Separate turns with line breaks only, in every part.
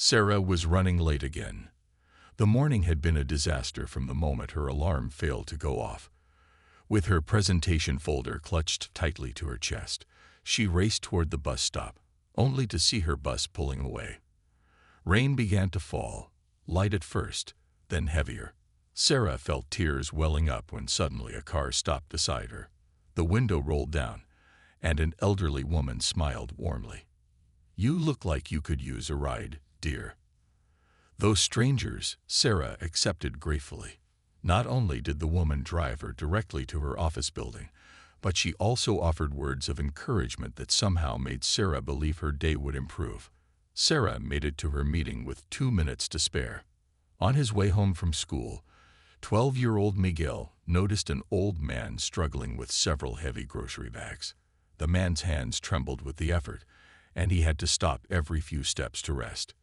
Sarah was running late again. The morning had been a disaster from the moment her alarm failed to go off. With her presentation folder clutched tightly to her chest, she raced toward the bus stop, only to see her bus pulling away. Rain began to fall, light at first, then heavier. Sarah felt tears welling up when suddenly a car stopped beside her. The window rolled down, and an elderly woman smiled warmly. "You look like you could use a ride, dear." Though strangers, Sarah accepted gratefully. Not only did the woman drive her directly to her office building, but she also offered words of encouragement that somehow made Sarah believe her day would improve. Sarah made it to her meeting with 2 minutes to spare. On his way home from school, 12-year-old Miguel noticed an old man struggling with several heavy grocery bags. The man's hands trembled with the effort, and he had to stop every few steps to rest.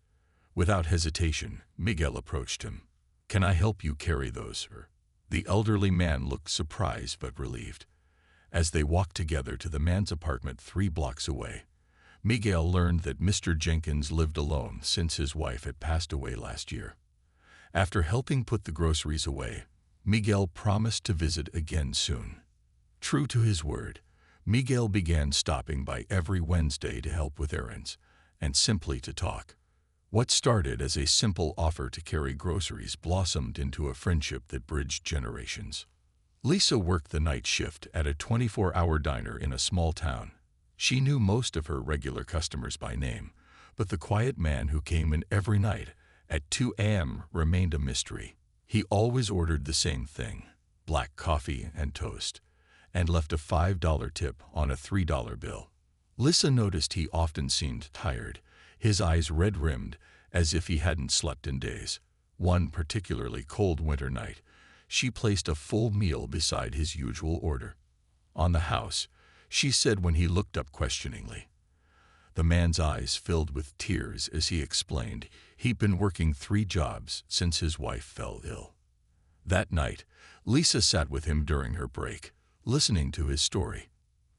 Without hesitation, Miguel approached him. "Can I help you carry those, sir?" The elderly man looked surprised but relieved. As they walked together to the man's apartment 3 blocks away, Miguel learned that Mr. Jenkins lived alone since his wife had passed away last year. After helping put the groceries away, Miguel promised to visit again soon. True to his word, Miguel began stopping by every Wednesday to help with errands and simply to talk. What started as a simple offer to carry groceries blossomed into a friendship that bridged generations. Lisa worked the night shift at a 24-hour diner in a small town. She knew most of her regular customers by name, but the quiet man who came in every night at 2 a.m. remained a mystery. He always ordered the same thing, black coffee and toast, and left a $5 tip on a $3 bill. Lisa noticed he often seemed tired, his eyes red-rimmed, as if he hadn't slept in days. One particularly cold winter night, she placed a full meal beside his usual order. "On the house," she said when he looked up questioningly. The man's eyes filled with tears as he explained he'd been working 3 jobs since his wife fell ill. That night, Lisa sat with him during her break, listening to his story.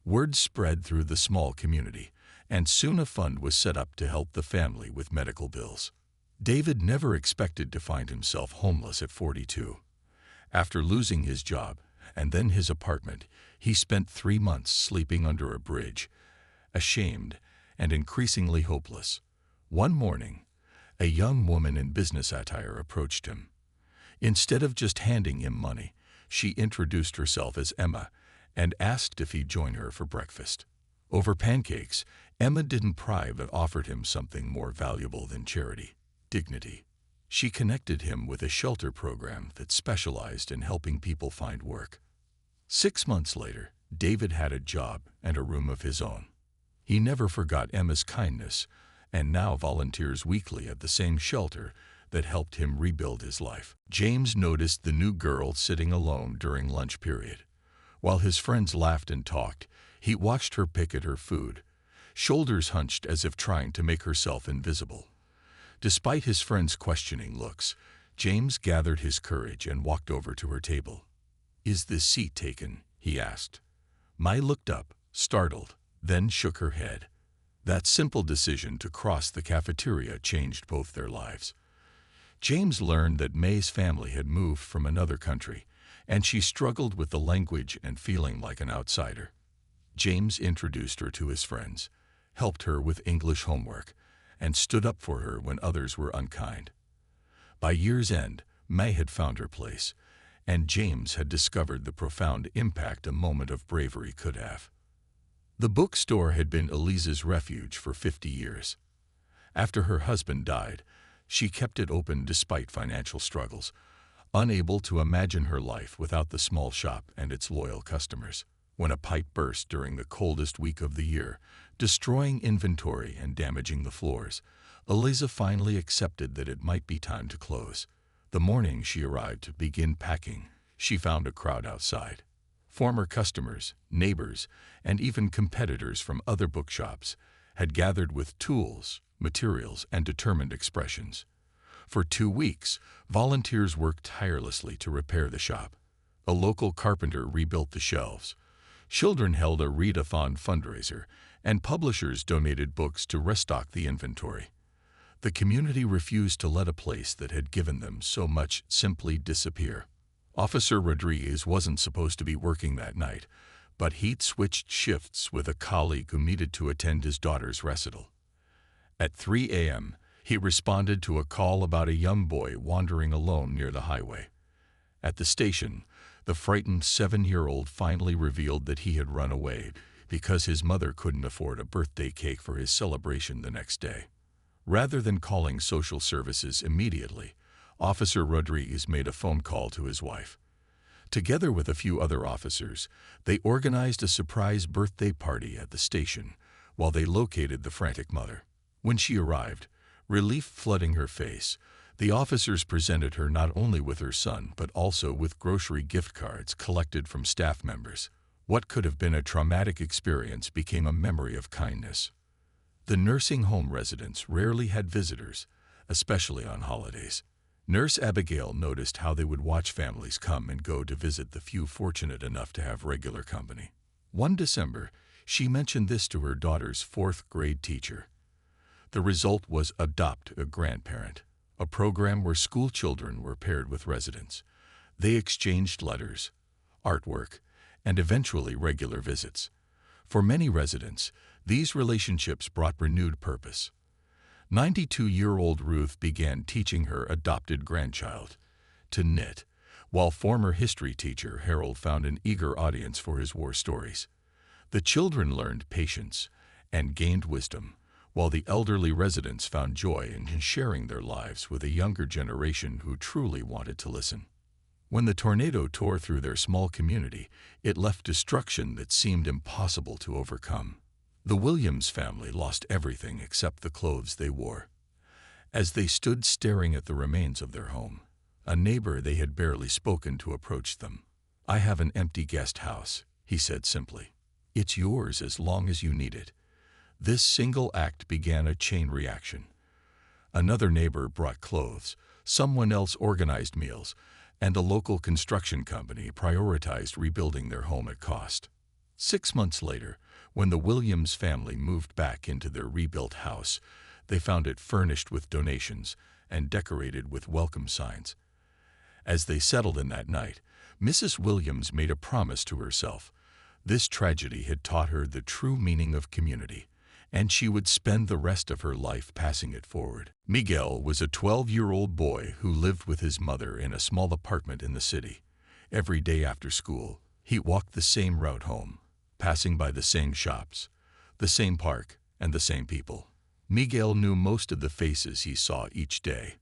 Word spread through the small community, and soon a fund was set up to help the family with medical bills. David never expected to find himself homeless at 42. After losing his job and then his apartment, he spent 3 months sleeping under a bridge, ashamed and increasingly hopeless. One morning, a young woman in business attire approached him. Instead of just handing him money, she introduced herself as Emma and asked if he'd join her for breakfast. Over pancakes, Emma didn't pry but offered him something more valuable than charity: dignity. She connected him with a shelter program that specialized in helping people find work. 6 months later, David had a job and a room of his own. He never forgot Emma's kindness and now volunteers weekly at the same shelter that helped him rebuild his life. James noticed the new girl sitting alone during lunch period. While his friends laughed and talked, he watched her pick at her food, shoulders hunched as if trying to make herself invisible. Despite his friends' questioning looks, James gathered his courage and walked over to her table. "Is this seat taken?" he asked. Mai looked up, startled, then shook her head. That simple decision to cross the cafeteria changed both their lives. James learned that May's family had moved from another country, and she struggled with the language and feeling like an outsider. James introduced her to his friends, helped her with English homework, and stood up for her when others were unkind. By year's end, May had found her place, and James had discovered the profound impact a moment of bravery could have. The bookstore had been Elise's refuge for 50 years. After her husband died, she kept it open despite financial struggles, unable to imagine her life without the small shop and its loyal customers. When a pipe burst during the coldest week of the year, destroying inventory and damaging the floors, Elisa finally accepted that it might be time to close. The morning she arrived to begin packing, she found a crowd outside. Former customers, neighbors, and even competitors from other bookshops had gathered with tools, materials, and determined expressions. For 2 weeks, volunteers worked tirelessly to repair the shop. A local carpenter rebuilt the shelves. Children held a readathon fundraiser, and publishers donated books to restock the inventory. The community refused to let a place that had given them so much simply disappear. Officer Rodriguez wasn't supposed to be working that night, but he'd switched shifts with a colleague who needed to attend his daughter's recital. At 3 a.m., he responded to a call about a young boy wandering alone near the highway. At the station, the frightened 7-year-old finally revealed that he had run away because his mother couldn't afford a birthday cake for his celebration the next day. Rather than calling social services immediately, Officer Rodriguez made a phone call to his wife. Together with a few other officers, they organized a surprise birthday party at the station while they located the frantic mother. When she arrived, relief flooding her face, the officers presented her not only with her son but also with grocery gift cards collected from staff members. What could have been a traumatic experience became a memory of kindness. The nursing home residents rarely had visitors, especially on holidays. Nurse Abigail noticed how they would watch families come and go to visit the few fortunate enough to have regular company. One December, she mentioned this to her daughter's 4th-grade teacher. The result was Adopt a Grandparent, a program where school children were paired with residents. They exchanged letters, artwork, and eventually regular visits. For many residents, these relationships brought renewed purpose. 92-year-old Ruth began teaching her adopted grandchild to knit, while former history teacher Harold found an eager audience for his war stories. The children learned patience and gained wisdom, while the elderly residents found joy in sharing their lives with a younger generation who truly wanted to listen. When the tornado tore through their small community, it left destruction that seemed impossible to overcome. The Williams family lost everything except the clothes they wore. As they stood staring at the remains of their home, a neighbor they had barely spoken to approached them. "I have an empty guest house," he said simply. "It's yours as long as you need it." This single act began a chain reaction. Another neighbor brought clothes, someone else organized meals, and a local construction company prioritized rebuilding their home at cost. 6 months later, when the Williams family moved back into their rebuilt house, they found it furnished with donations and decorated with welcome signs. As they settled in that night, Mrs. Williams made a promise to herself. This tragedy had taught her the true meaning of community, and she would spend the rest of her life passing it forward. Miguel was a 12-year-old boy who lived with his mother in a small apartment in the city. Every day after school, he walked the same route home, passing by the same shops, the same park, and the same people. Miguel knew most of the faces he saw each day.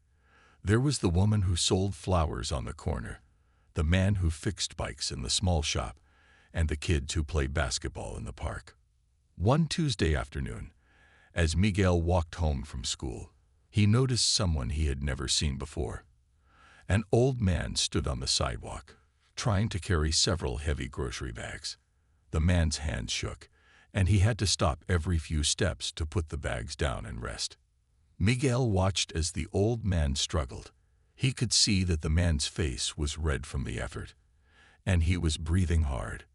There was the woman who sold flowers on the corner, the man who fixed bikes in the small shop, and the kids who played basketball in the park. One Tuesday afternoon, as Miguel walked home from school, he noticed someone he had never seen before. An old man stood on the sidewalk, trying to carry several heavy grocery bags. The man's hands shook, and he had to stop every few steps to put the bags down and rest. Miguel watched as the old man struggled. He could see that the man's face was red from the effort, and he was breathing hard.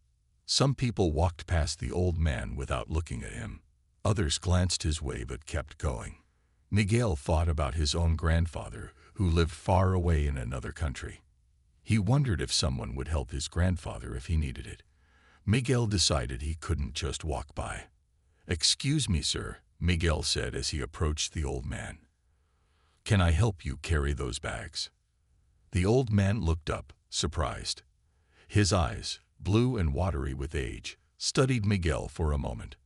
Some people walked past the old man without looking at him. Others glanced his way but kept going. Miguel thought about his own grandfather, who lived far away in another country. He wondered if someone would help his grandfather if he needed it. Miguel decided he couldn't just walk by. "Excuse me, sir," Miguel said as he approached the old man. "Can I help you carry those bags?" The old man looked up, surprised. His eyes, blue and watery with age, studied Miguel for a moment.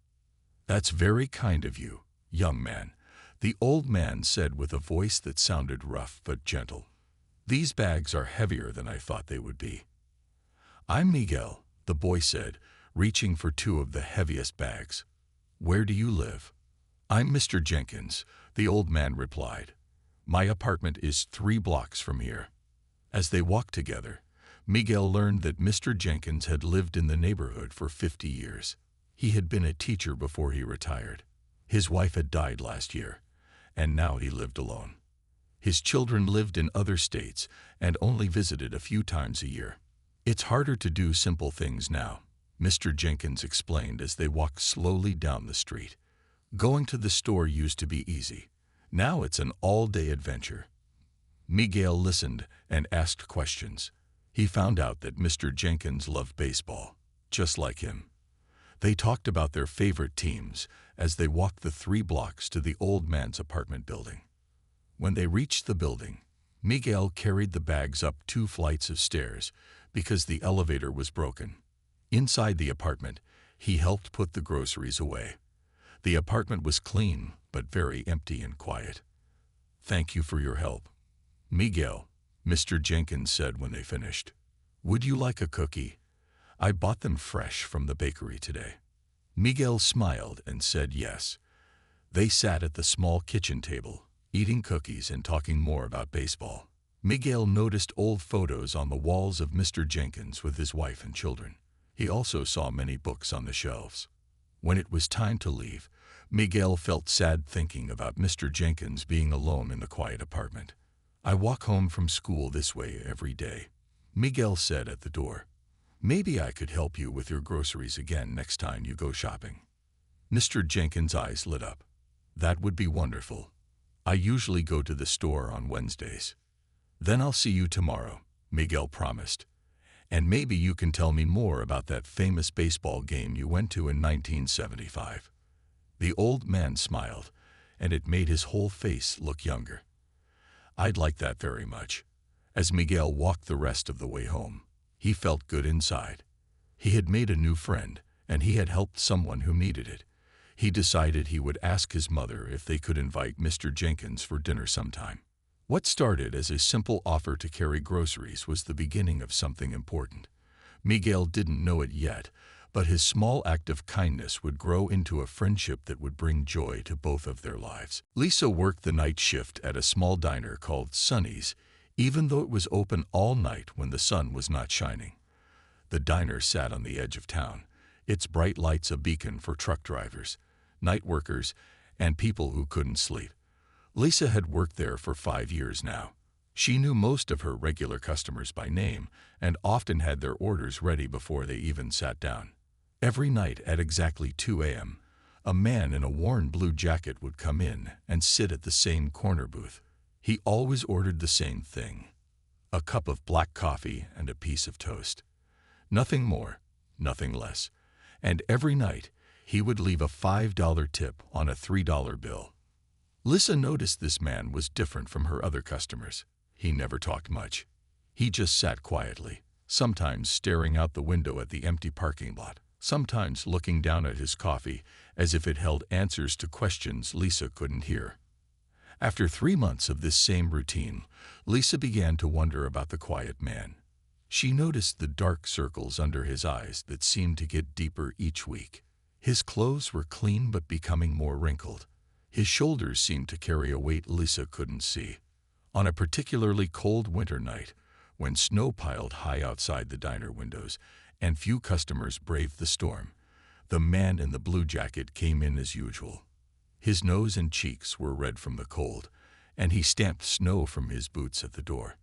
"That's very kind of you, young man," the old man said with a voice that sounded rough but gentle. "These bags are heavier than I thought they would be." "I'm Miguel," the boy said, reaching for 2 of the heaviest bags. "Where do you live?" "I'm Mr. Jenkins," the old man replied. "My apartment is 3 blocks from here." As they walked together, Miguel learned that Mr. Jenkins had lived in the neighborhood for 50 years. He had been a teacher before he retired. His wife had died last year, and now he lived alone. His children lived in other states and only visited a few times a year. "It's harder to do simple things now," Mr. Jenkins explained as they walked slowly down the street. "Going to the store used to be easy. Now it's an all-day adventure. Miguel listened and asked questions. He found out that Mr. Jenkins loved baseball, just like him. They talked about their favorite teams as they walked the 3 blocks to the old man's apartment building. When they reached the building, Miguel carried the bags up 2 flights of stairs because the elevator was broken. Inside the apartment, he helped put the groceries away. The apartment was clean, but very empty and quiet. "Thank you for your help, Miguel," Mr. Jenkins said when they finished. "Would you like a cookie? I bought them fresh from the bakery today." Miguel smiled and said yes. They sat at the small kitchen table, eating cookies and talking more about baseball. Miguel noticed old photos on the walls of Mr. Jenkins with his wife and children. He also saw many books on the shelves. When it was time to leave, Miguel felt sad thinking about Mr. Jenkins being alone in the quiet apartment. "I walk home from school this way every day," Miguel said at the door. "Maybe I could help you with your groceries again next time you go shopping." Mr. Jenkins' eyes lit up. "That would be wonderful. I usually go to the store on Wednesdays." "Then I'll see you tomorrow," Miguel promised. "And maybe you can tell me more about that famous baseball game you went to in 1975. The old man smiled, and it made his whole face look younger. "I'd like that very much." As Miguel walked the rest of the way home, he felt good inside. He had made a new friend, and he had helped someone who needed it. He decided he would ask his mother if they could invite Mr. Jenkins for dinner sometime. What started as a simple offer to carry groceries was the beginning of something important. Miguel didn't know it yet, but his small act of kindness would grow into a friendship that would bring joy to both of their lives. Lisa worked the night shift at a small diner called Sonny's, even though it was open all night when the sun was not shining. The diner sat on the edge of town, its bright lights a beacon for truck drivers, night workers, and people who couldn't sleep. Lisa had worked there for 5 years now. She knew most of her regular customers by name and often had their orders ready before they even sat down. Every night at exactly 2 a.m., a man in a worn blue jacket would come in and sit at the same corner booth. He always ordered the same thing: a cup of black coffee and a piece of toast. Nothing more, nothing less. And every night, he would leave a $5 tip on a $3 bill. Lisa noticed this man was different from her other customers. He never talked much. He just sat quietly, sometimes staring out the window at the empty parking lot, sometimes looking down at his coffee as if it held answers to questions Lisa couldn't hear. After 3 months of this same routine, Lisa began to wonder about the quiet man. She noticed the dark circles under his eyes that seemed to get deeper each week. His clothes were clean but becoming more wrinkled. His shoulders seemed to carry a weight Lisa couldn't see. On a particularly cold winter night, when snow piled high outside the diner windows and few customers braved the storm, the man in the blue jacket came in as usual. His nose and cheeks were red from the cold, and he stamped snow from his boots at the door.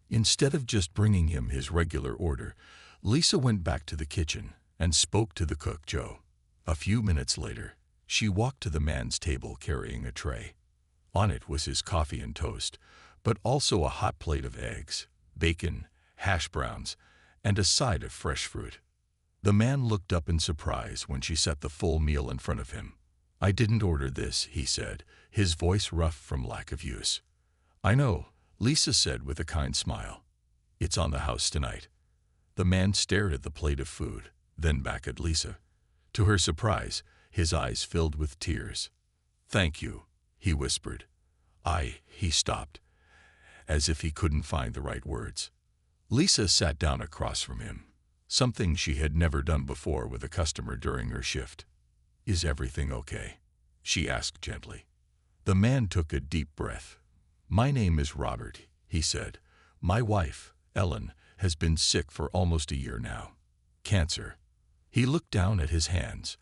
Instead of just bringing him his regular order, Lisa went back to the kitchen and spoke to the cook, Joe. A few minutes later, she walked to the man's table carrying a tray. On it was his coffee and toast, but also a hot plate of eggs, bacon, hash browns, and a side of fresh fruit. The man looked up in surprise when she set the full meal in front of him. "I didn't order this," he said, his voice rough from lack of use. "I know," Lisa said with a kind smile. "It's on the house tonight." The man stared at the plate of food, then back at Lisa. To her surprise, his eyes filled with tears. "Thank you," he whispered. He stopped, as if he couldn't find the right words. Lisa sat down across from him, something she had never done before with a customer during her shift. "Is everything okay?" she asked gently. The man took a deep breath. "My name is Robert," he said. "My wife, Ellen, has been sick for almost a year now. Cancer." He looked down at his hands.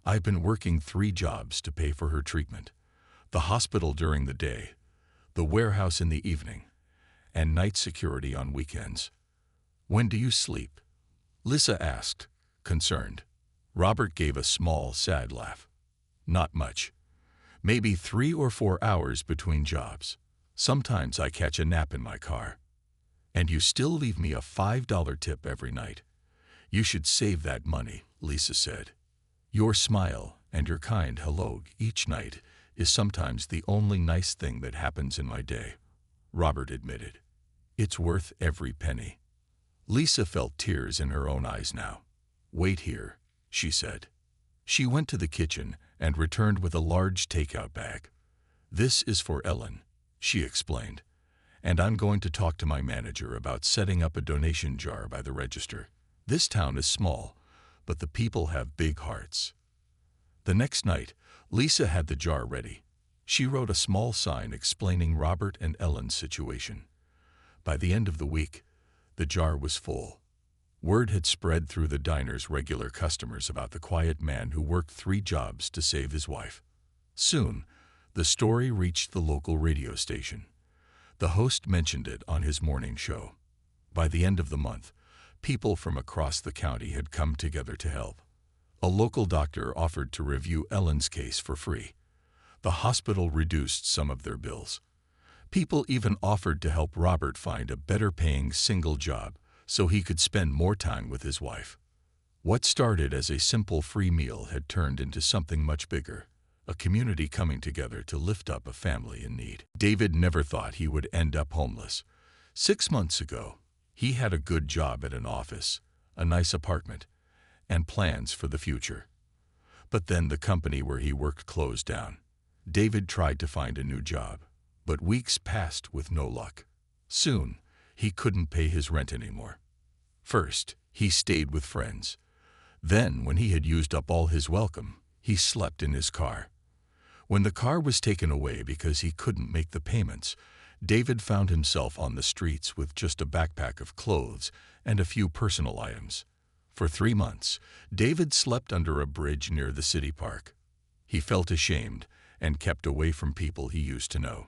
"I've been working 3 jobs to pay for her treatment. The hospital during the day, the warehouse in the evening, and night security on weekends." "When do you sleep?" Lisa asked, concerned. Robert gave a small, sad laugh. "Not much. Maybe 3 or 4 hours between jobs. Sometimes I catch a nap in my car. And you still leave me a $5 tip every night. You should save that money, Lisa said. Your smile and your kind hello each night is sometimes the only nice thing that happens in my day, Robert admitted. It's worth every penny. Lisa felt tears in her own eyes now. Wait here, she said. She went to the kitchen and returned with a large takeout bag. This is for Ellen, she explained, and I'm going to talk to my manager about setting up a donation jar by the register. This town is small, but the people have big hearts. The next night, Lisa had the jar ready. She wrote a small sign explaining Robert and Ellen's situation. By the end of the week, the jar was full. Word had spread through the diner's regular customers about the quiet man who worked 3 jobs to save his wife. Soon, the story reached the local radio station. The host mentioned it on his morning show. By the end of the month, people from across the county had come together to help. A local doctor offered to review Ellen's case for free. The hospital reduced some of their bills. People even offered to help Robert find a better-paying single job so he could spend more time with his wife. What started as a simple free meal had turned into something much bigger, a community coming together to lift up a family in need. David never thought he would end up homeless. 6 months ago, he had a good job at an office, a nice apartment, and plans for the future. But then the company where he worked closed down. David tried to find a new job, but weeks passed with no luck. Soon, he couldn't pay his rent anymore. First, he stayed with friends. Then, when he had used up all his welcome, he slept in his car. When the car was taken away because he couldn't make the payments, David found himself on the streets with just a backpack of clothes and a few personal items. For 3 months, David slept under a bridge near the city park. He felt ashamed and kept away from people he used to know.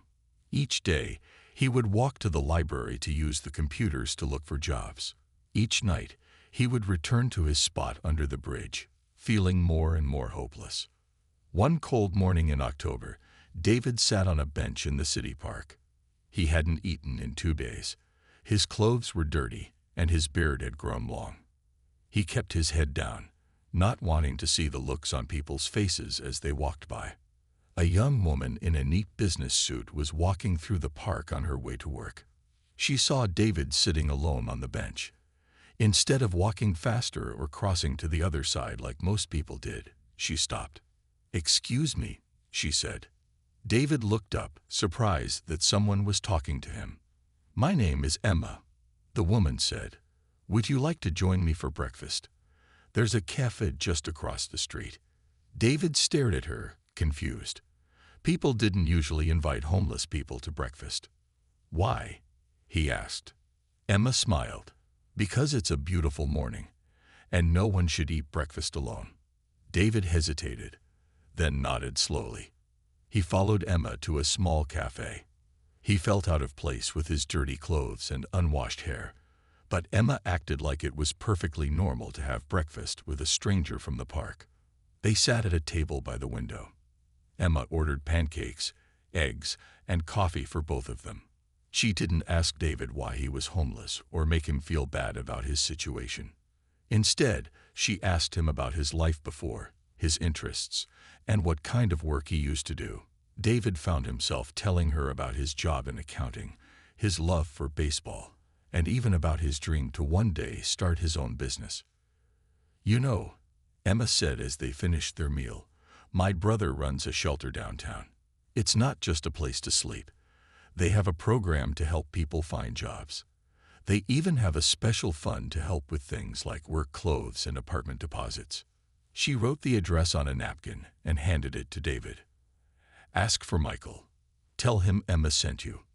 Each day, he would walk to the library to use the computers to look for jobs. Each night, he would return to his spot under the bridge, feeling more and more hopeless. One cold morning in October, David sat on a bench in the city park. He hadn't eaten in 2 days. His clothes were dirty, and his beard had grown long. He kept his head down, not wanting to see the looks on people's faces as they walked by. A young woman in a neat business suit was walking through the park on her way to work. She saw David sitting alone on the bench. Instead of walking faster or crossing to the other side like most people did, she stopped. "Excuse me," she said. David looked up, surprised that someone was talking to him. "My name is Emma," the woman said. "Would you like to join me for breakfast? There's a cafe just across the street." David stared at her, confused. People didn't usually invite homeless people to breakfast. "Why?" he asked. Emma smiled. "Because it's a beautiful morning, and no one should eat breakfast alone." David hesitated, then nodded slowly. He followed Emma to a small cafe. He felt out of place with his dirty clothes and unwashed hair, but Emma acted like it was perfectly normal to have breakfast with a stranger from the park. They sat at a table by the window. Emma ordered pancakes, eggs, and coffee for both of them. She didn't ask David why he was homeless or make him feel bad about his situation. Instead, she asked him about his life before, his interests, and what kind of work he used to do. David found himself telling her about his job in accounting, his love for baseball, and even about his dream to one day start his own business. "You know," Emma said as they finished their meal, "my brother runs a shelter downtown. It's not just a place to sleep. They have a program to help people find jobs. They even have a special fund to help with things like work clothes and apartment deposits." She wrote the address on a napkin and handed it to David. "Ask for Michael. Tell him Emma sent you."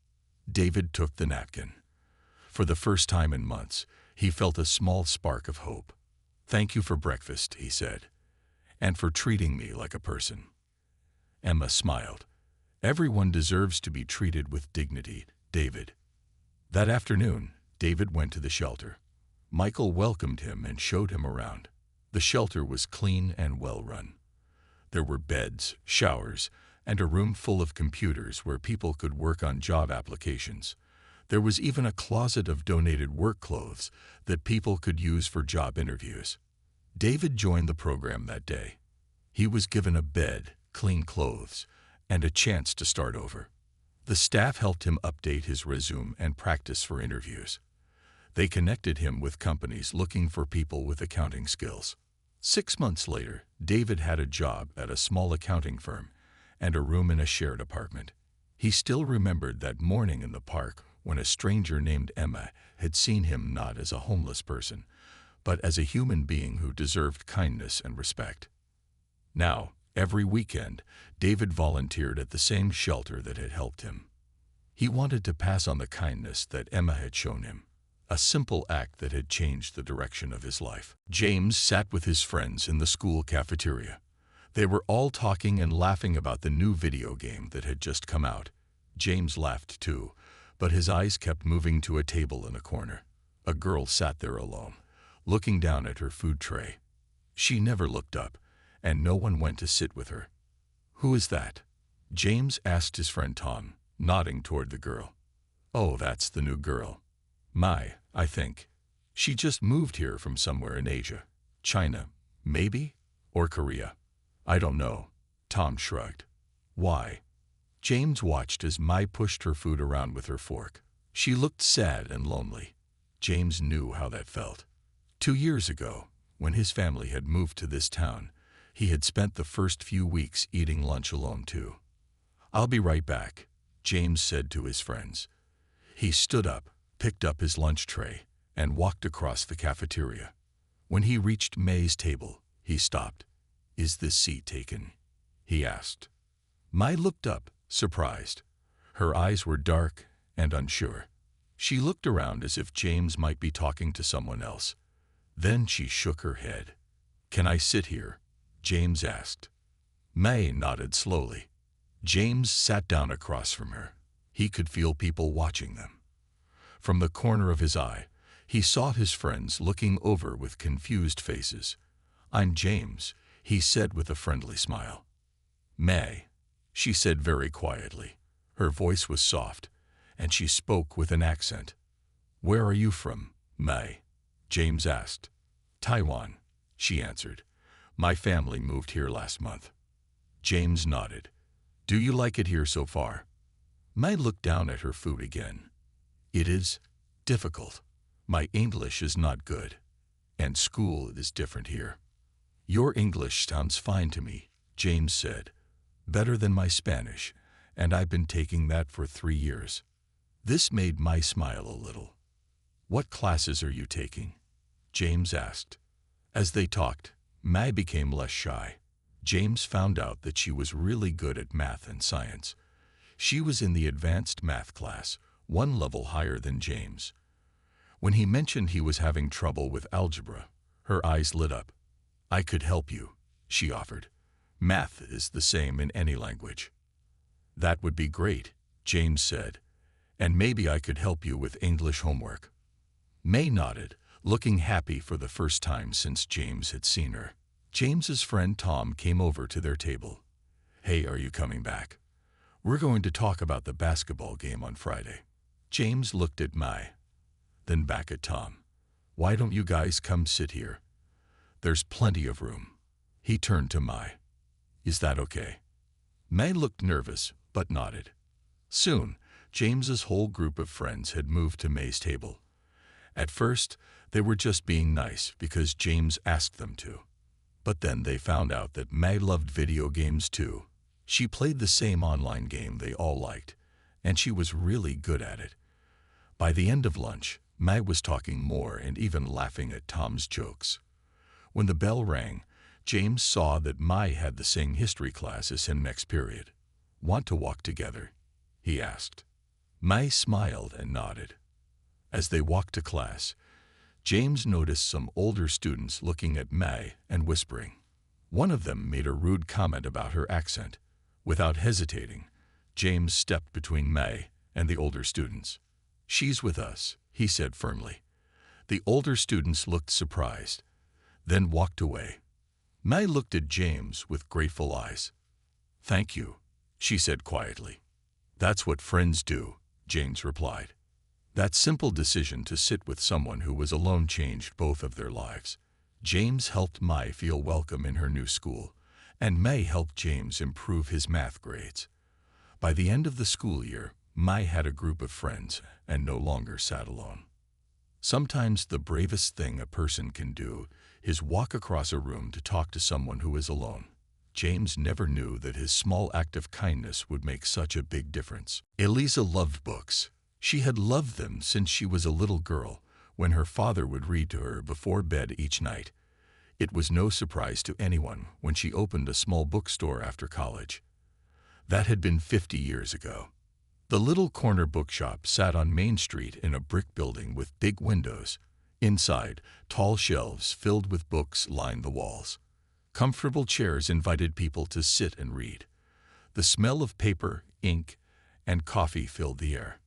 David took the napkin. For the first time in months, he felt a small spark of hope. "Thank you for breakfast," he said, "and for treating me like a person." Emma smiled. "Everyone deserves to be treated with dignity, David." That afternoon, David went to the shelter. Michael welcomed him and showed him around. The shelter was clean and well run. There were beds, showers, and a room full of computers where people could work on job applications. There was even a closet of donated work clothes that people could use for job interviews. David joined the program that day. He was given a bed, clean clothes, and a chance to start over. The staff helped him update his resume and practice for interviews. They connected him with companies looking for people with accounting skills. 6 months later, David had a job at a small accounting firm and a room in a shared apartment. He still remembered that morning in the park when a stranger named Emma had seen him not as a homeless person, but as a human being who deserved kindness and respect. Now, every weekend, David volunteered at the same shelter that had helped him. He wanted to pass on the kindness that Emma had shown him, a simple act that had changed the direction of his life. James sat with his friends in the school cafeteria. They were all talking and laughing about the new video game that had just come out. James laughed too, but his eyes kept moving to a table in a corner. A girl sat there alone, looking down at her food tray. She never looked up, and no one went to sit with her. "Who is that?" James asked his friend Tom, nodding toward the girl. "Oh, that's the new girl. Mai, I think. She just moved here from somewhere in Asia. China, maybe? Or Korea. I don't know." Tom shrugged. "Why?" James watched as Mai pushed her food around with her fork. She looked sad and lonely. James knew how that felt. 2 years ago, when his family had moved to this town, he had spent the first few weeks eating lunch alone too. "I'll be right back," James said to his friends. He stood up, picked up his lunch tray, and walked across the cafeteria. When he reached May's table, he stopped. "Is this seat taken?" he asked. Mai looked up, surprised. Her eyes were dark and unsure. She looked around as if James might be talking to someone else. Then she shook her head. "Can I sit here?" James asked. May nodded slowly. James sat down across from her. He could feel people watching them. From the corner of his eye, he saw his friends looking over with confused faces. "I'm James," he said with a friendly smile. "May," she said very quietly. Her voice was soft, and she spoke with an accent. "Where are you from, May?" James asked. "Taiwan," she answered. "My family moved here last month." James nodded. "Do you like it here so far?" May looked down at her food again. "It is difficult. My English is not good, and school is different here." "Your English sounds fine to me," James said. "Better than my Spanish, and I've been taking that for 3 years." This made Mai smile a little. "What classes are you taking?" James asked. As they talked, Mai became less shy. James found out that she was really good at math and science. She was in the advanced math class, 1 level higher than James. When he mentioned he was having trouble with algebra, her eyes lit up. "I could help you," she offered. "Math is the same in any language." "That would be great," James said. "And maybe I could help you with English homework." May nodded, looking happy for the first time since James had seen her. James's friend Tom came over to their table. "Hey, are you coming back? We're going to talk about the basketball game on Friday." James looked at Mai, then back at Tom. "Why don't you guys come sit here? There's plenty of room." He turned to Mai. "Is that okay?" Mai looked nervous, but nodded. Soon, James's whole group of friends had moved to May's table. At first, they were just being nice because James asked them to. But then they found out that May loved video games too. She played the same online game they all liked, and she was really good at it. By the end of lunch, May was talking more and even laughing at Tom's jokes. When the bell rang, James saw that Mai had the same history class as him next period. "Want to walk together?" he asked. Mai smiled and nodded. As they walked to class, James noticed some older students looking at Mai and whispering. One of them made a rude comment about her accent. Without hesitating, James stepped between Mai and the older students. "She's with us," he said firmly. The older students looked surprised, then walked away. Mai looked at James with grateful eyes. "Thank you," she said quietly. That's what friends do, James replied. That simple decision to sit with someone who was alone changed both of their lives. James helped Mai feel welcome in her new school, and Mai helped James improve his math grades. By the end of the school year, Mai had a group of friends and no longer sat alone. Sometimes the bravest thing a person can do is walk across a room to talk to someone who is alone. James never knew that his small act of kindness would make such a big difference. Eliza loved books. She had loved them since she was a little girl, when her father would read to her before bed each night. It was no surprise to anyone when she opened a small bookstore after college. That had been 50 years ago. The little corner bookshop sat on Main Street in a brick building with big windows. Inside, tall shelves filled with books lined the walls. Comfortable chairs invited people to sit and read. The smell of paper, ink, and coffee filled the air.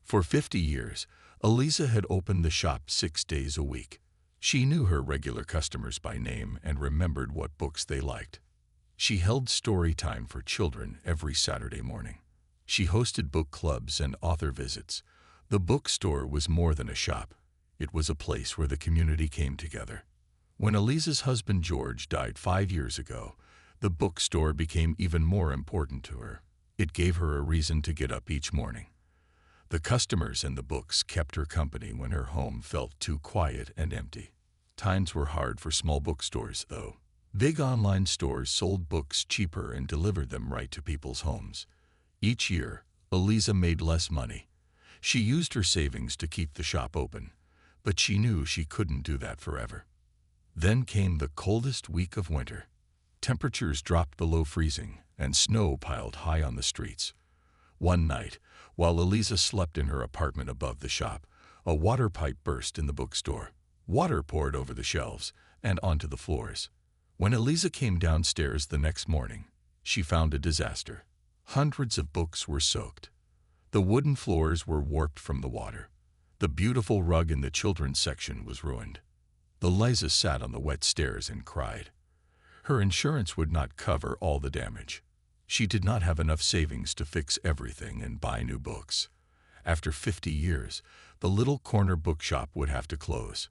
For 50 years, Eliza had opened the shop 6 days a week. She knew her regular customers by name and remembered what books they liked. She held story time for children every Saturday morning. She hosted book clubs and author visits. The bookstore was more than a shop. It was a place where the community came together. When Eliza's husband George died 5 years ago, the bookstore became even more important to her. It gave her a reason to get up each morning. The customers and the books kept her company when her home felt too quiet and empty. Times were hard for small bookstores, though. Big online stores sold books cheaper and delivered them right to people's homes. Each year, Eliza made less money. She used her savings to keep the shop open, but she knew she couldn't do that forever. Then came the coldest week of winter. Temperatures dropped below freezing, and snow piled high on the streets. One night, while Eliza slept in her apartment above the shop, a water pipe burst in the bookstore. Water poured over the shelves and onto the floors. When Eliza came downstairs the next morning, she found a disaster. Hundreds of books were soaked. The wooden floors were warped from the water. The beautiful rug in the children's section was ruined. Eliza sat on the wet stairs and cried. Her insurance would not cover all the damage. She did not have enough savings to fix everything and buy new books. After 50 years, the little corner bookshop would have to close.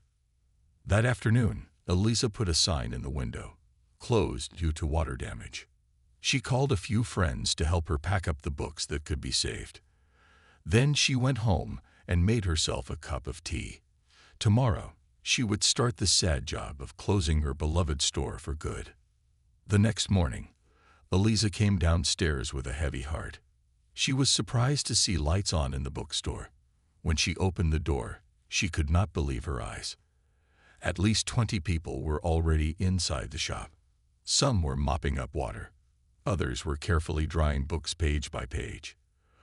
That afternoon, Eliza put a sign in the window, closed due to water damage. She called a few friends to help her pack up the books that could be saved. Then she went home and made herself a cup of tea. Tomorrow, she would start the sad job of closing her beloved store for good. The next morning, Eliza came downstairs with a heavy heart. She was surprised to see lights on in the bookstore. When she opened the door, she could not believe her eyes. At least 20 people were already inside the shop. Some were mopping up water. Others were carefully drying books page by page.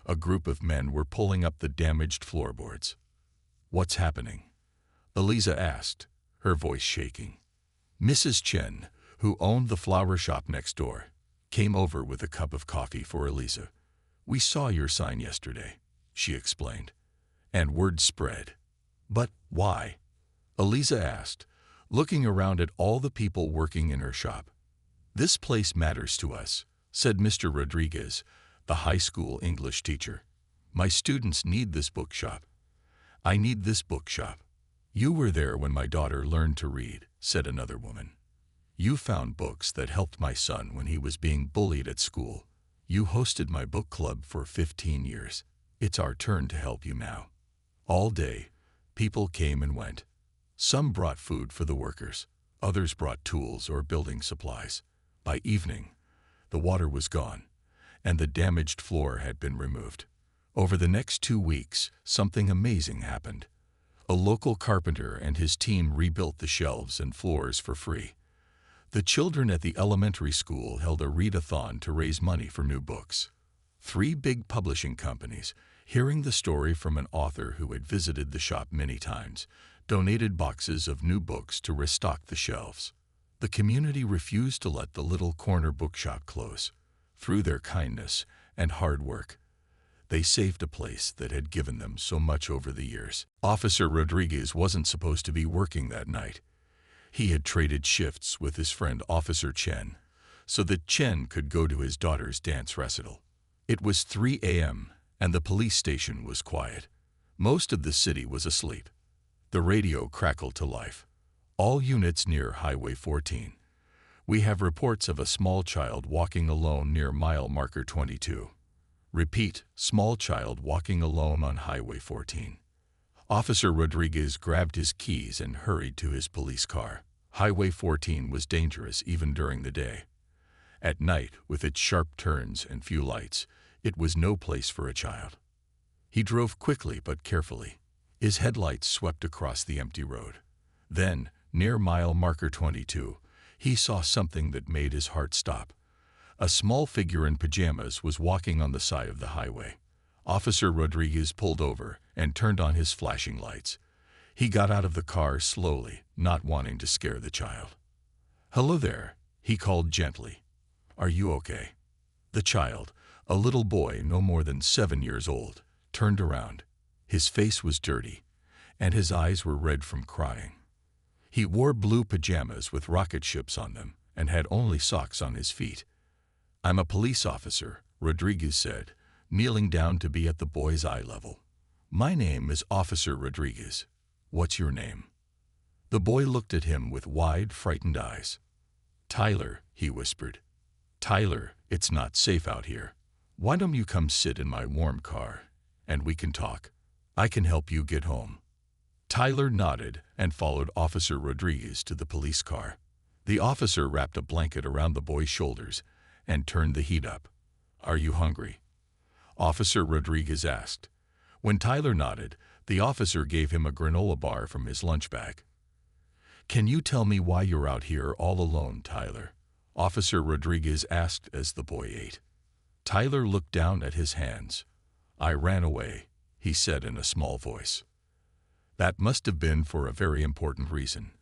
A group of men were pulling up the damaged floorboards. "What's happening?" Eliza asked, her voice shaking. Mrs. Chen, who owned the flower shop next door, came over with a cup of coffee for Eliza. "We saw your sign yesterday," she explained, and word spread. "But why?" Eliza asked, looking around at all the people working in her shop. "This place matters to us," said Mr. Rodriguez, the high school English teacher. "My students need this bookshop. I need this bookshop." "You were there when my daughter learned to read," said another woman. "You found books that helped my son when he was being bullied at school. You hosted my book club for 15 years. It's our turn to help you now." All day, people came and went. Some brought food for the workers. Others brought tools or building supplies. By evening, the water was gone, and the damaged floor had been removed. Over the next 2 weeks, something amazing happened. A local carpenter and his team rebuilt the shelves and floors for free. The children at the elementary school held a readathon to raise money for new books. 3 big publishing companies, hearing the story from an author who had visited the shop many times, donated boxes of new books to restock the shelves. The community refused to let the little corner bookshop close. Through their kindness and hard work, they saved a place that had given them so much over the years. Officer Rodriguez wasn't supposed to be working that night. He had traded shifts with his friend Officer Chen, so that Chen could go to his daughter's dance recital. It was 3 a.m., and the police station was quiet. Most of the city was asleep. The radio crackled to life. All units near Highway 14. We have reports of a small child walking alone near mile marker 22. Repeat, small child walking alone on Highway 14. Officer Rodriguez grabbed his keys and hurried to his police car. Highway 14 was dangerous even during the day. At night, with its sharp turns and few lights, it was no place for a child. He drove quickly but carefully. His headlights swept across the empty road. Then, near mile marker 22, he saw something that made his heart stop. A small figure in pajamas was walking on the side of the highway. Officer Rodriguez pulled over and turned on his flashing lights. He got out of the car slowly, not wanting to scare the child. "Hello there," he called gently. "Are you okay?" The child, a little boy no more than 7 years old, turned around. His face was dirty, and his eyes were red from crying. He wore blue pajamas with rocket ships on them and had only socks on his feet. "I'm a police officer," Rodriguez said, kneeling down to be at the boy's eye level. "My name is Officer Rodriguez. What's your name?" The boy looked at him with wide, frightened eyes. "Tyler," he whispered. "Tyler, it's not safe out here. Why don't you come sit in my warm car, and we can talk? I can help you get home." Tyler nodded and followed Officer Rodriguez to the police car. The officer wrapped a blanket around the boy's shoulders and turned the heat up. "Are you hungry?" Officer Rodriguez asked. When Tyler nodded, the officer gave him a granola bar from his lunch bag. "Can you tell me why you're out here all alone, Tyler?" Officer Rodriguez asked as the boy ate. Tyler looked down at his hands. "I ran away," he said in a small voice. "That must have been for a very important reason,"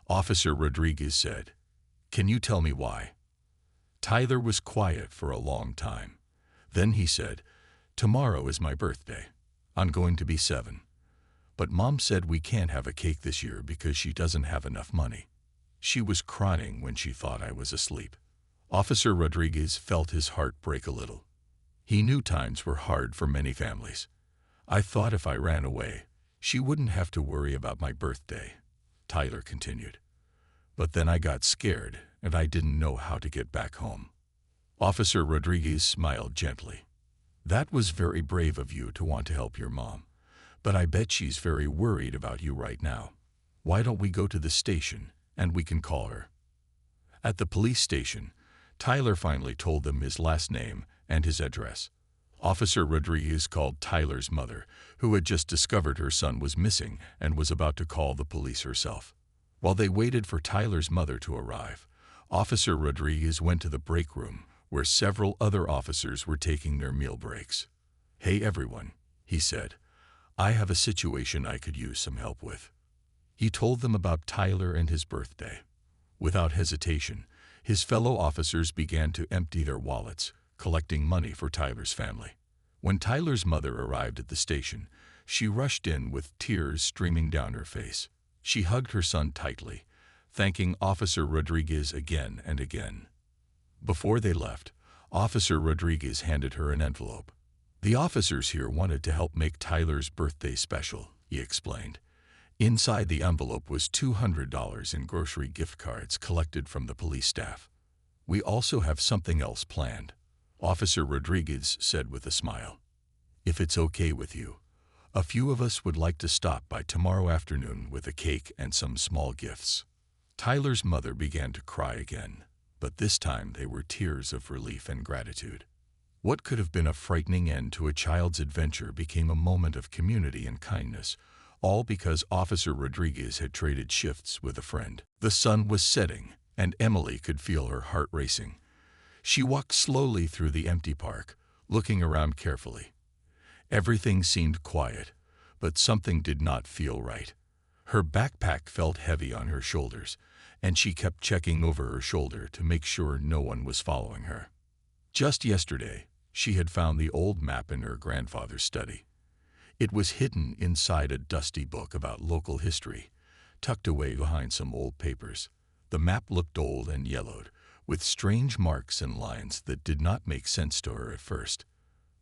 Officer Rodriguez said. "Can you tell me why?" Tyler was quiet for a long time. Then he said, "Tomorrow is my birthday. I'm going to be 7. But Mom said we can't have a cake this year because she doesn't have enough money. She was crying when she thought I was asleep." Officer Rodriguez felt his heart break a little. He knew times were hard for many families. "I thought if I ran away, she wouldn't have to worry about my birthday," Tyler continued. "But then I got scared and I didn't know how to get back home." Officer Rodriguez smiled gently. "That was very brave of you to want to help your mom, but I bet she's very worried about you right now. Why don't we go to the station and we can call her?" At the police station, Tyler finally told them his last name and his address. Officer Rodriguez called Tyler's mother, who had just discovered her son was missing and was about to call the police herself. While they waited for Tyler's mother to arrive, Officer Rodriguez went to the break room, where several other officers were taking their meal breaks. "Hey everyone," he said. "I have a situation I could use some help with." He told them about Tyler and his birthday. Without hesitation, his fellow officers began to empty their wallets, collecting money for Tyler's family. When Tyler's mother arrived at the station, she rushed in with tears streaming down her face. She hugged her son tightly, thanking Officer Rodriguez again and again. Before they left, Officer Rodriguez handed her an envelope. "The officers here wanted to help make Tyler's birthday special," he explained. Inside the envelope was $200 in grocery gift cards collected from the police staff. "We also have something else planned," Officer Rodriguez said with a smile. "If it's okay with you, a few of us would like to stop by tomorrow afternoon with a cake and some small gifts." Tyler's mother began to cry again, but this time they were tears of relief and gratitude. What could have been a frightening end to a child's adventure became a moment of community and kindness, all because Officer Rodriguez had traded shifts with a friend. The sun was setting, and Emily could feel her heart racing. She walked slowly through the empty park, looking around carefully. Everything seemed quiet, but something did not feel right. Her backpack felt heavy on her shoulders, and she kept checking over her shoulder to make sure no one was following her. Just yesterday, she had found the old map in her grandfather's study. It was hidden inside a dusty book about local history, tucked away behind some old papers. The map looked old and yellowed, with strange marks and lines that did not make sense to her at first.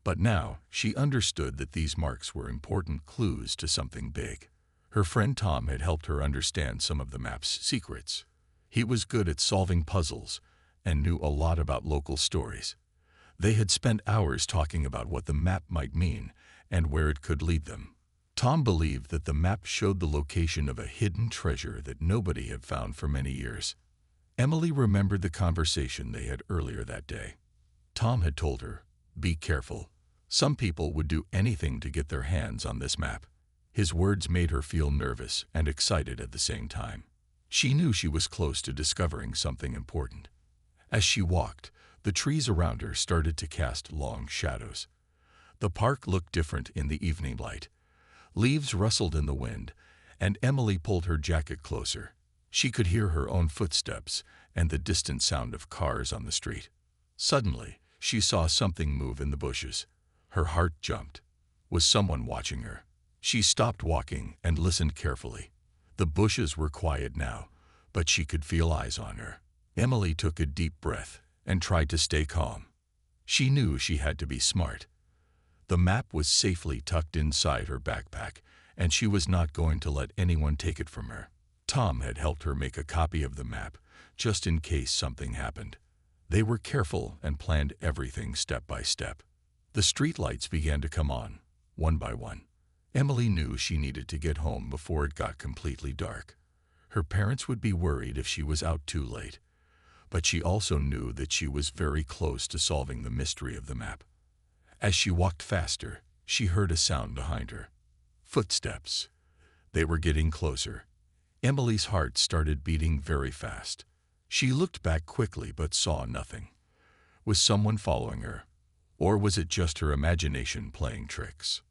But now she understood that these marks were important clues to something big. Her friend Tom had helped her understand some of the map's secrets. He was good at solving puzzles and knew a lot about local stories. They had spent hours talking about what the map might mean and where it could lead them. Tom believed that the map showed the location of a hidden treasure that nobody had found for many years. Emily remembered the conversation they had earlier that day. Tom had told her, "Be careful. Some people would do anything to get their hands on this map." His words made her feel nervous and excited at the same time. She knew she was close to discovering something important. As she walked, the trees around her started to cast long shadows. The park looked different in the evening light. Leaves rustled in the wind, and Emily pulled her jacket closer. She could hear her own footsteps and the distant sound of cars on the street. Suddenly, she saw something move in the bushes. Her heart jumped. Was someone watching her? She stopped walking and listened carefully. The bushes were quiet now, but she could feel eyes on her. Emily took a deep breath and tried to stay calm. She knew she had to be smart. The map was safely tucked inside her backpack, and she was not going to let anyone take it from her. Tom had helped her make a copy of the map, just in case something happened. They were careful and planned everything step by step. The streetlights began to come on, one by one. Emily knew she needed to get home before it got completely dark. Her parents would be worried if she was out too late. But she also knew that she was very close to solving the mystery of the map. As she walked faster, she heard a sound behind her. Footsteps. They were getting closer. Emily's heart started beating very fast. She looked back quickly but saw nothing. Was someone following her? Or was it just her imagination playing tricks?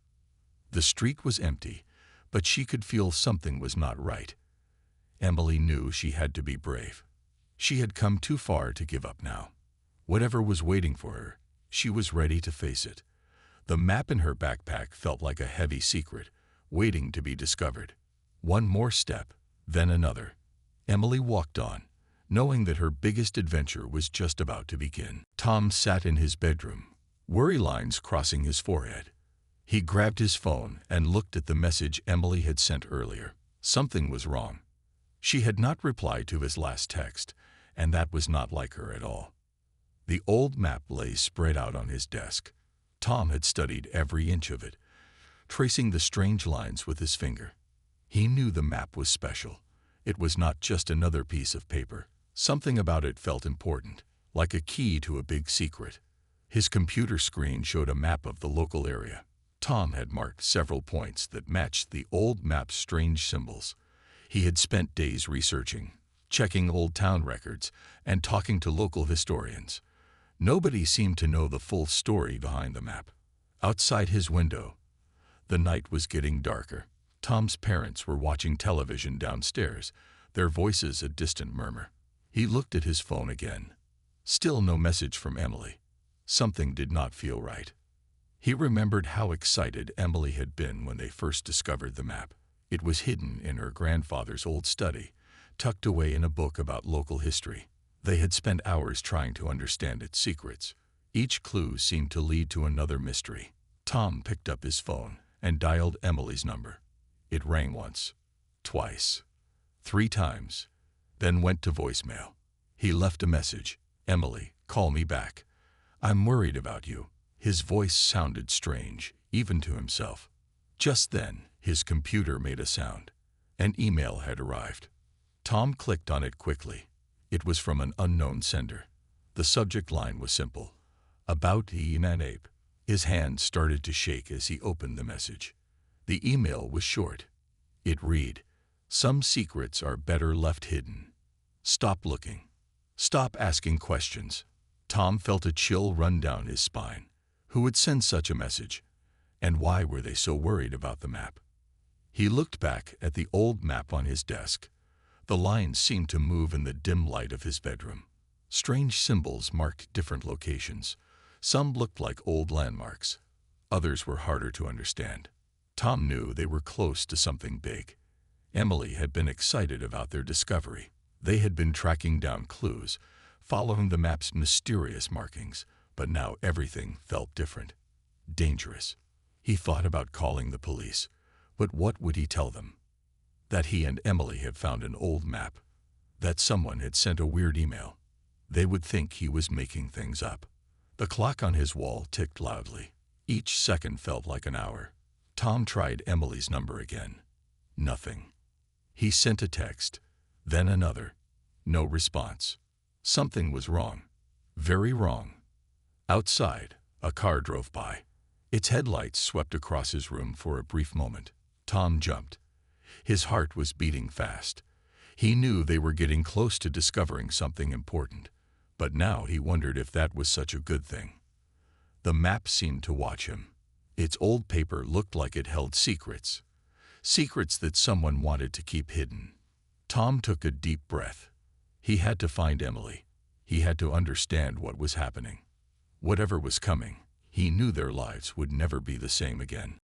The street was empty, but she could feel something was not right. Emily knew she had to be brave. She had come too far to give up now. Whatever was waiting for her, she was ready to face it. The map in her backpack felt like a heavy secret, waiting to be discovered. One more step, then another. Emily walked on, knowing that her biggest adventure was just about to begin. Tom sat in his bedroom, worry lines crossing his forehead. He grabbed his phone and looked at the message Emily had sent earlier. Something was wrong. She had not replied to his last text, and that was not like her at all. The old map lay spread out on his desk. Tom had studied every inch of it, tracing the strange lines with his finger. He knew the map was special. It was not just another piece of paper. Something about it felt important, like a key to a big secret. His computer screen showed a map of the local area. Tom had marked several points that matched the old map's strange symbols. He had spent days researching, checking old town records, and talking to local historians. Nobody seemed to know the full story behind the map. Outside his window, the night was getting darker. Tom's parents were watching television downstairs, their voices a distant murmur. He looked at his phone again. Still no message from Emily. Something did not feel right. He remembered how excited Emily had been when they first discovered the map. It was hidden in her grandfather's old study, tucked away in a book about local history. They had spent hours trying to understand its secrets. Each clue seemed to lead to another mystery. Tom picked up his phone and dialed Emily's number. It rang once, twice, 3 times, then went to voicemail. He left a message. "Emily, call me back. I'm worried about you." His voice sounded strange, even to himself. Just then, his computer made a sound. An email had arrived. Tom clicked on it quickly. It was from an unknown sender. The subject line was simple: "About Ian and Abe." His hand started to shake as he opened the message. The email was short. It read, "Some secrets are better left hidden. Stop looking. Stop asking questions." Tom felt a chill run down his spine. Who would send such a message? And why were they so worried about the map? He looked back at the old map on his desk. The lines seemed to move in the dim light of his bedroom. Strange symbols marked different locations. Some looked like old landmarks. Others were harder to understand. Tom knew they were close to something big. Emily had been excited about their discovery. They had been tracking down clues, following the map's mysterious markings, but now everything felt different. Dangerous. He thought about calling the police, but what would he tell them? That he and Emily had found an old map, that someone had sent a weird email. They would think he was making things up. The clock on his wall ticked loudly. Each second felt like an hour. Tom tried Emily's number again. Nothing. He sent a text, then another. No response. Something was wrong. Very wrong. Outside, a car drove by. Its headlights swept across his room for a brief moment. Tom jumped. His heart was beating fast. He knew they were getting close to discovering something important, but now he wondered if that was such a good thing. The map seemed to watch him. Its old paper looked like it held secrets. Secrets that someone wanted to keep hidden. Tom took a deep breath. He had to find Emily. He had to understand what was happening. Whatever was coming, he knew their lives would never be the same again.